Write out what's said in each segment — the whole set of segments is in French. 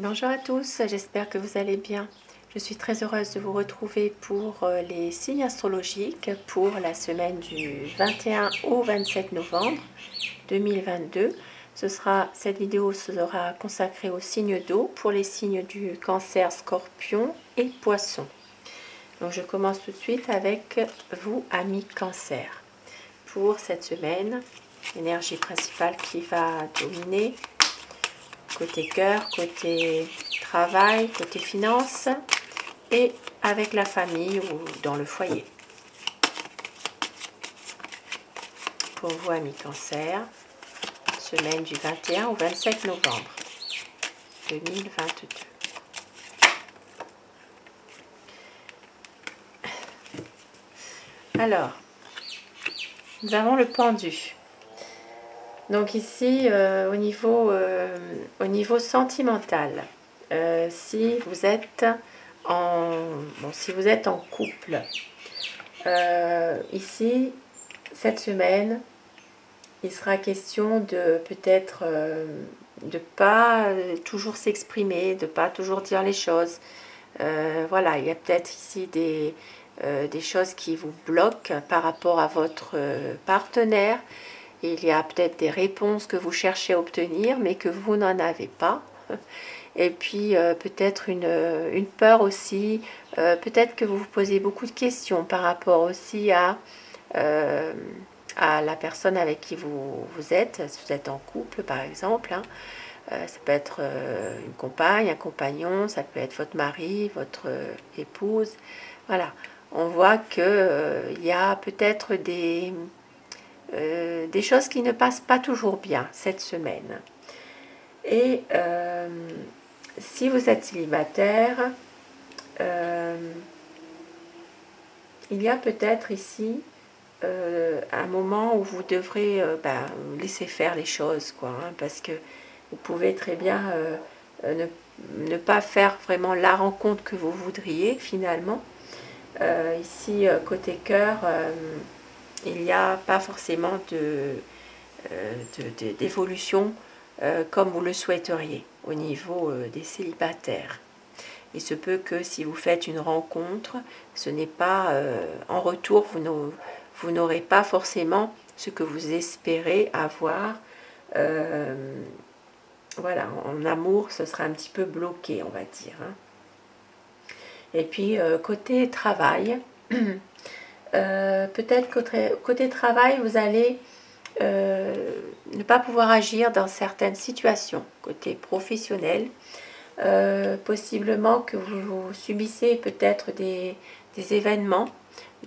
Bonjour à tous, j'espère que vous allez bien. Je suis très heureuse de vous retrouver pour les signes astrologiques pour la semaine du 21 au 27 novembre 2022. Cette vidéo sera consacrée aux signes d'eau pour les signes du Cancer, Scorpion et Poisson. Donc je commence tout de suite avec vous, amis Cancer. Pour cette semaine, l'énergie principale qui va dominer côté cœur, côté travail, côté finance et avec la famille ou dans le foyer. Pour vous, amis Cancer, semaine du 21 au 27 novembre 2022. Alors, nous avons le pendu. Donc ici, au niveau sentimental, si vous êtes en couple, ici, cette semaine, il sera question de peut-être de pas toujours s'exprimer, de pas toujours dire les choses. Voilà, il y a peut-être ici des choses qui vous bloquent par rapport à votre partenaire. Il y a peut-être des réponses que vous cherchez à obtenir, mais que vous n'en avez pas. Et puis peut-être une peur aussi. Peut-être que vous vous posez beaucoup de questions par rapport aussi à la personne avec qui vous êtes. Si vous êtes en couple, par exemple. Ça peut être une compagne, un compagnon, ça peut être votre mari, votre épouse. Voilà. On voit qu'il y a peut-être des choses qui ne passent pas toujours bien cette semaine. Et si vous êtes célibataire, il y a peut-être ici un moment où vous devrez laisser faire les choses, quoi, hein, parce que vous pouvez très bien ne pas faire vraiment la rencontre que vous voudriez finalement. Ici, côté cœur, il n'y a pas forcément d'évolution comme vous le souhaiteriez au niveau des célibataires. Il se peut que si vous faites une rencontre, ce n'est pas en retour, vous n'aurez pas forcément ce que vous espérez avoir. Voilà, en amour, ce sera un petit peu bloqué, on va dire. Hein. Et puis, côté travail, peut-être côté travail, vous allez ne pas pouvoir agir dans certaines situations. Côté professionnel, possiblement que vous subissez peut-être des événements,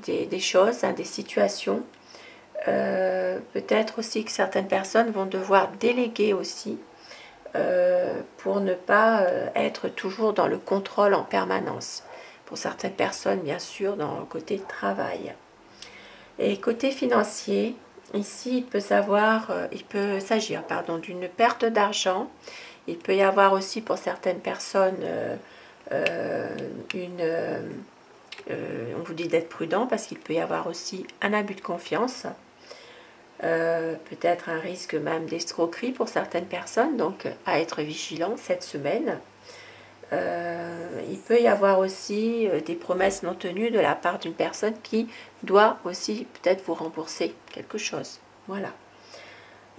des choses, hein, des situations. Peut-être aussi que certaines personnes vont devoir déléguer aussi pour ne pas être toujours dans le contrôle en permanence. Pour certaines personnes, bien sûr, dans le côté travail. Et côté financier, ici, il peut s'agir d'une perte d'argent. Il peut y avoir aussi pour certaines personnes on vous dit d'être prudent parce qu'il peut y avoir aussi un abus de confiance. Peut-être un risque même d'escroquerie pour certaines personnes, donc à être vigilant cette semaine. Il peut y avoir aussi des promesses non tenues de la part d'une personne qui doit aussi peut-être vous rembourser quelque chose. Voilà.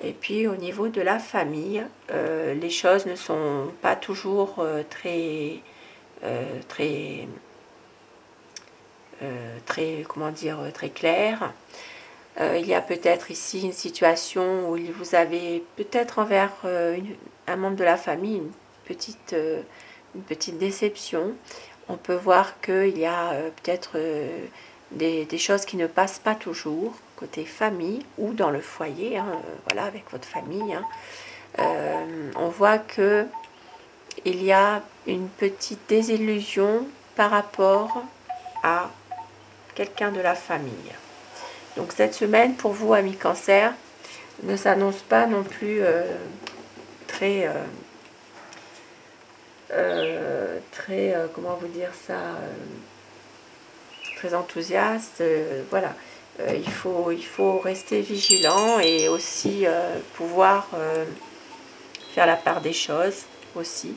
Et puis au niveau de la famille, les choses ne sont pas toujours très claires. Il y a peut-être ici une situation où vous avez peut-être envers un membre de la famille une petite déception. On peut voir qu'il y a peut-être des choses qui ne passent pas toujours côté famille ou dans le foyer, hein, voilà, avec votre famille. Hein. On voit que il y a une petite désillusion par rapport à quelqu'un de la famille. Donc cette semaine, pour vous, amis Cancer, ne s'annonce pas non plus très, comment vous dire ça, très enthousiaste. Voilà, il faut rester vigilant et aussi pouvoir faire la part des choses aussi.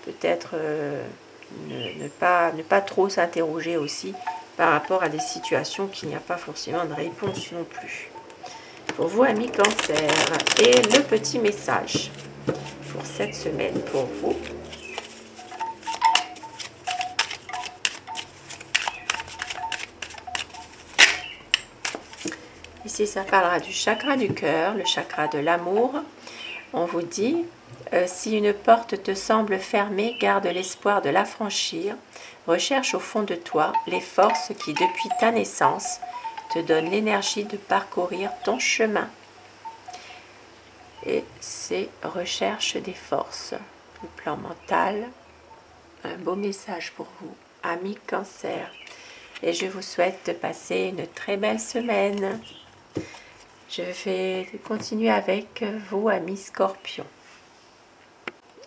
peut-être ne pas trop s'interroger aussi par rapport à des situations qu'il n'y a pas forcément de réponse non plus. Pour vous, amis Cancer, et le petit message pour cette semaine pour vous. Ici, ça parlera du chakra du cœur, le chakra de l'amour. On vous dit, si une porte te semble fermée, garde l'espoir de la franchir. Recherche au fond de toi les forces qui, depuis ta naissance, te donnent l'énergie de parcourir ton chemin. Et c'est recherche des forces, le plan mental. Un beau message pour vous, amis Cancer. Et je vous souhaite de passer une très belle semaine. Je vais continuer avec vous, amis Scorpion.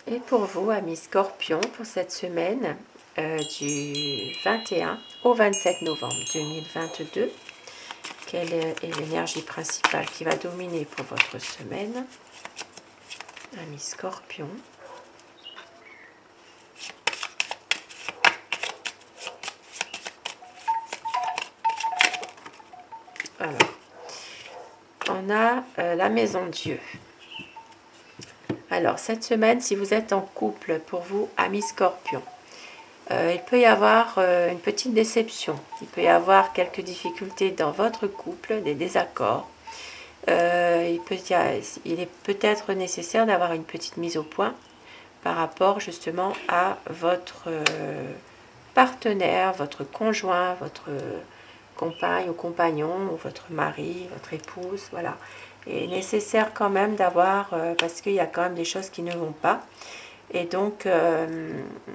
Et pour vous, amis Scorpion, pour cette semaine du 21 au 27 novembre 2022, quelle est l'énergie principale qui va dominer pour votre semaine, amis Scorpion? Alors, on a la maison Dieu. Alors, cette semaine, si vous êtes en couple, pour vous, amis Scorpion, il peut y avoir une petite déception. Il peut y avoir quelques difficultés dans votre couple, des désaccords. Il est peut-être nécessaire d'avoir une petite mise au point par rapport justement à votre partenaire, votre conjoint, votre compagne ou compagnon, ou votre mari, votre épouse, voilà. Il est nécessaire quand même d'avoir, parce qu'il y a quand même des choses qui ne vont pas. Et donc,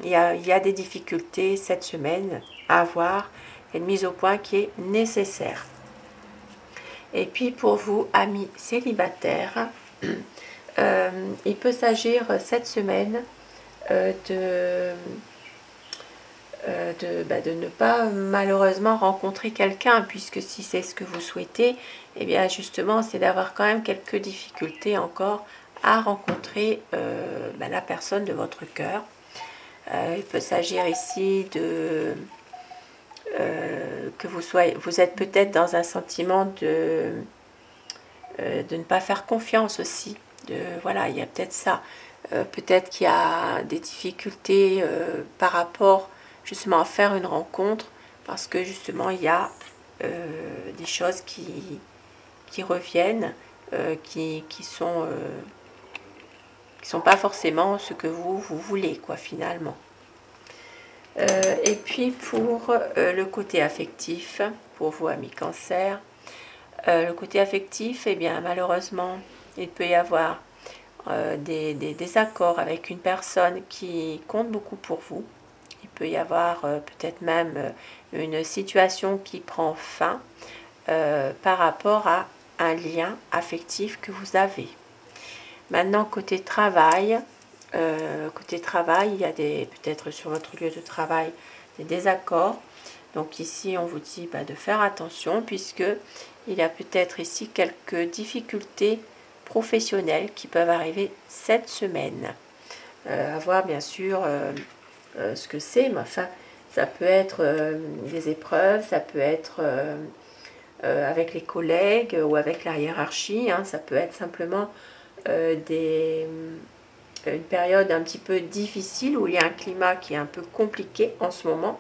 il y a des difficultés cette semaine à avoir une mise au point qui est nécessaire. Et puis pour vous, amis célibataires, il peut s'agir cette semaine de ne pas malheureusement rencontrer quelqu'un, puisque si c'est ce que vous souhaitez, et bien justement c'est d'avoir quand même quelques difficultés encore à rencontrer la personne de votre cœur. Il peut s'agir ici de que vous êtes peut-être dans un sentiment de ne pas faire confiance aussi. Voilà, il y a peut-être ça. Peut-être qu'il y a des difficultés par rapport justement à faire une rencontre, parce que justement il y a des choses qui reviennent, qui sont pas forcément ce que vous voulez, quoi, finalement. Et puis pour le côté affectif, pour vous, amis Cancer, le côté affectif, eh bien malheureusement, il peut y avoir des désaccords avec une personne qui compte beaucoup pour vous. Il peut y avoir peut-être même une situation qui prend fin par rapport à un lien affectif que vous avez. Maintenant, côté travail, il y a peut-être sur votre lieu de travail des désaccords. Donc ici, on vous dit de faire attention, puisque il y a peut-être ici quelques difficultés professionnelles qui peuvent arriver cette semaine. À voir bien sûr ce que c'est, mais enfin, ça peut être des épreuves, ça peut être avec les collègues ou avec la hiérarchie, hein, ça peut être simplement une période un petit peu difficile où il y a un climat qui est un peu compliqué en ce moment.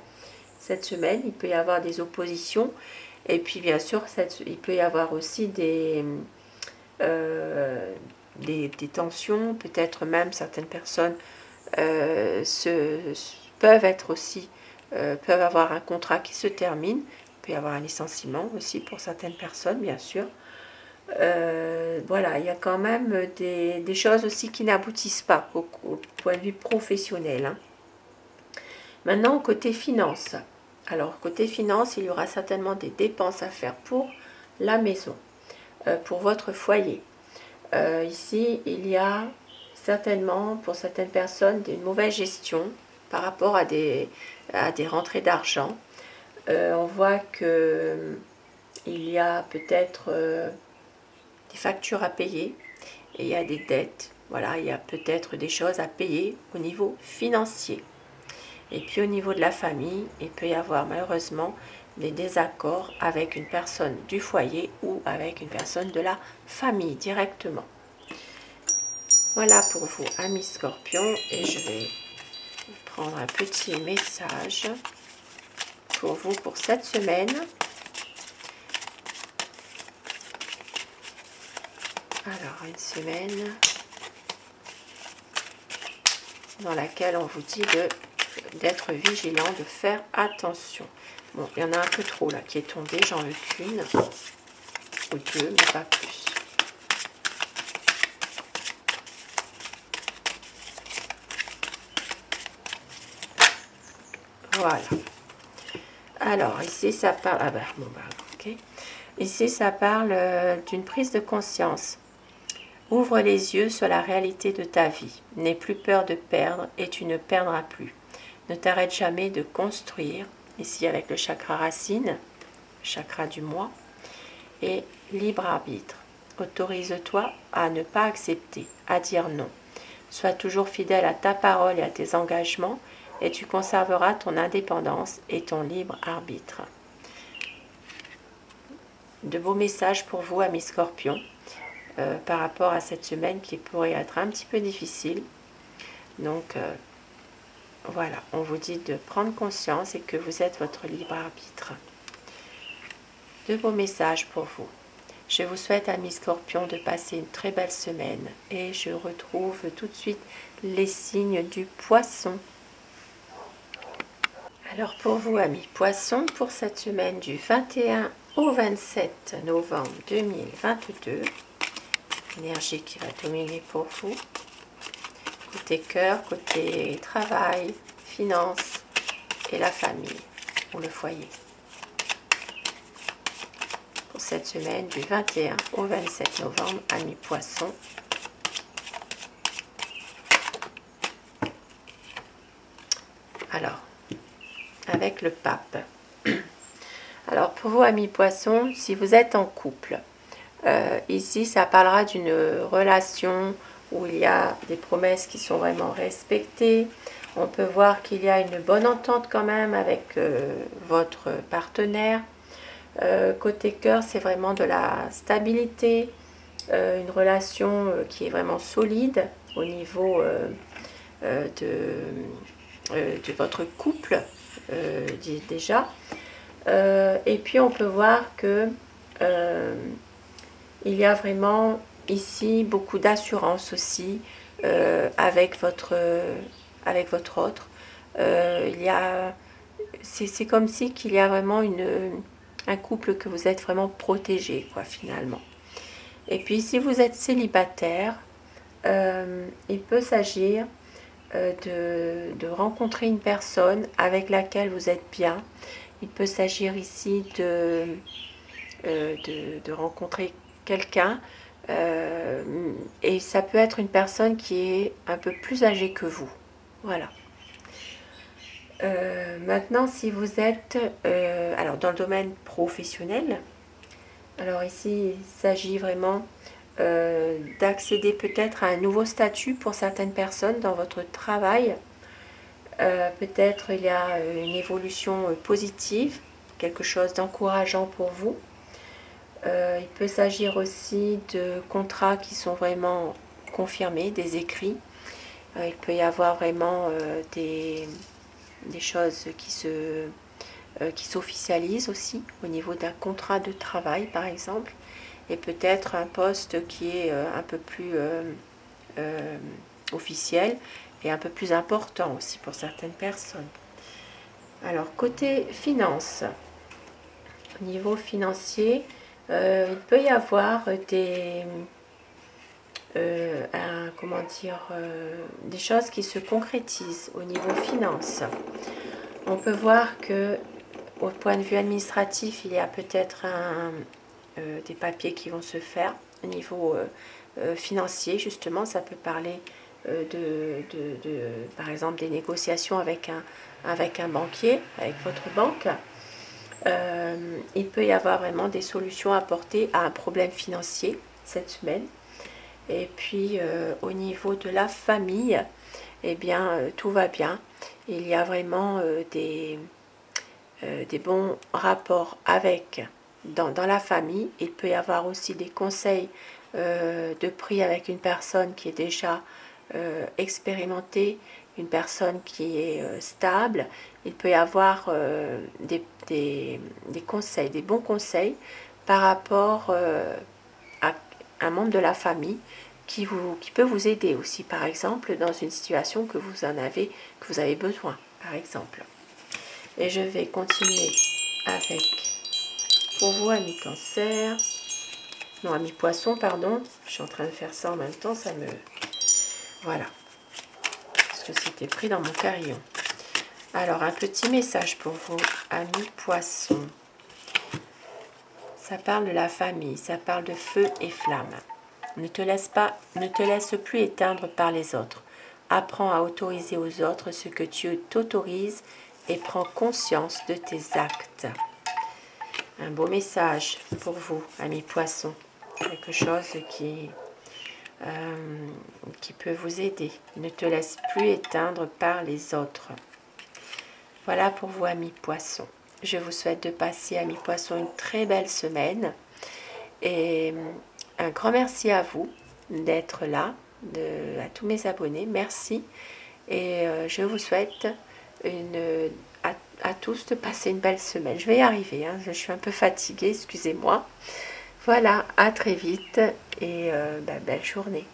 Cette semaine, il peut y avoir des oppositions, et puis bien sûr, il peut y avoir aussi des tensions, peut-être même certaines personnes peuvent avoir un contrat qui se termine, il peut y avoir un licenciement aussi pour certaines personnes, bien sûr. Voilà, il y a quand même des choses aussi qui n'aboutissent pas au point de vue professionnel, hein. Maintenant, côté finance. Alors, côté finance, il y aura certainement des dépenses à faire pour la maison, pour votre foyer. Ici, il y a certainement, pour certaines personnes, une mauvaise gestion par rapport à des rentrées d'argent. On voit que il y a peut-être des factures à payer et il y a des dettes. Voilà, il y a peut-être des choses à payer au niveau financier. Et puis au niveau de la famille, il peut y avoir malheureusement des désaccords avec une personne du foyer ou avec une personne de la famille directement. Voilà pour vous, amis Scorpions, et je vais prendre un petit message pour vous pour cette semaine. Alors, une semaine dans laquelle on vous dit d'être vigilant, de faire attention. Bon, il y en a un peu trop là qui est tombé, j'en veux qu'une ou deux, mais pas plus. Voilà. Alors, ici, ça parle... Ah ben, bon, bah, ok. Ici, ça parle d'une prise de conscience. Ouvre les yeux sur la réalité de ta vie. N'aie plus peur de perdre et tu ne perdras plus. Ne t'arrête jamais de construire. Ici, avec le chakra racine, le chakra du moi. Et libre arbitre. Autorise-toi à ne pas accepter, à dire non. Sois toujours fidèle à ta parole et à tes engagements et tu conserveras ton indépendance et ton libre arbitre. De beaux messages pour vous, amis Scorpions, par rapport à cette semaine qui pourrait être un petit peu difficile. Donc, voilà, on vous dit de prendre conscience et que vous êtes votre libre arbitre. De beaux messages pour vous. Je vous souhaite, amis Scorpions, de passer une très belle semaine. Et je retrouve tout de suite les signes du Poisson. Alors pour vous, amis Poissons, pour cette semaine du 21 au 27 novembre 2022, énergie qui va dominer pour vous. Côté cœur, côté travail, finances et la famille ou le foyer. Pour cette semaine du 21 au 27 novembre, amis Poissons. Alors, avec le pape. Alors pour vous, amis Poissons, si vous êtes en couple, ici ça parlera d'une relation où il y a des promesses qui sont vraiment respectées. On peut voir qu'il y a une bonne entente quand même avec votre partenaire. Côté cœur, c'est vraiment de la stabilité, une relation qui est vraiment solide au niveau de votre couple, déjà. Et puis on peut voir que il y a vraiment ici beaucoup d'assurance aussi avec votre autre. C'est comme si qu'il y a vraiment un couple que vous êtes vraiment protégé, quoi, finalement. Et puis si vous êtes célibataire, il peut s'agir de rencontrer une personne avec laquelle vous êtes bien. Il peut s'agir ici de rencontrer quelqu'un et ça peut être une personne qui est un peu plus âgée que vous. Voilà. Maintenant, si vous êtes alors dans le domaine professionnel, alors ici il s'agit vraiment d'accéder peut-être à un nouveau statut pour certaines personnes dans votre travail. Peut-être il y a une évolution positive, quelque chose d'encourageant pour vous. Il peut s'agir aussi de contrats qui sont vraiment confirmés, des écrits. Il peut y avoir vraiment des choses qui s'officialisent aussi au niveau d'un contrat de travail par exemple, et peut-être un poste qui est un peu plus officiel et un peu plus important aussi pour certaines personnes. Alors côté finance, au niveau financier, il peut y avoir des des choses qui se concrétisent au niveau finance. On peut voir que au point de vue administratif, il y a peut-être des papiers qui vont se faire au niveau financier, justement. Ça peut parler par exemple des négociations avec un banquier, avec votre banque. Il peut y avoir vraiment des solutions à apporter à un problème financier cette semaine. Et puis au niveau de la famille, eh bien tout va bien. Il y a vraiment des bons rapports avec dans la famille. Il peut y avoir aussi des conseils de prix avec une personne qui est déjà expérimentée, une personne qui est stable. Il peut y avoir des conseils, des bons conseils par rapport à un membre de la famille qui peut vous aider aussi, par exemple, dans une situation que vous avez besoin, par exemple. Et je vais continuer avec, pour vous, amis cancer, non, amis poisson, pardon, je suis en train de faire ça en même temps, ça me, voilà, parce que c'était pris dans mon carillon. Alors, un petit message pour vous, amis poisson. Ça parle de la famille, ça parle de feu et flamme. Ne te laisse plus éteindre par les autres. Apprends à autoriser aux autres ce que tu t'autorises et prends conscience de tes actes. Un beau message pour vous, amis poissons. Quelque chose qui peut vous aider. Ne te laisse plus éteindre par les autres. Voilà pour vous, amis poissons. Je vous souhaite de passer, amis poissons, une très belle semaine. Et un grand merci à vous d'être là, à tous mes abonnés. Merci. Et je vous souhaite à tous de passer une belle semaine. Je vais y arriver, hein. Je suis un peu fatiguée, excusez-moi. Voilà, à très vite et belle journée.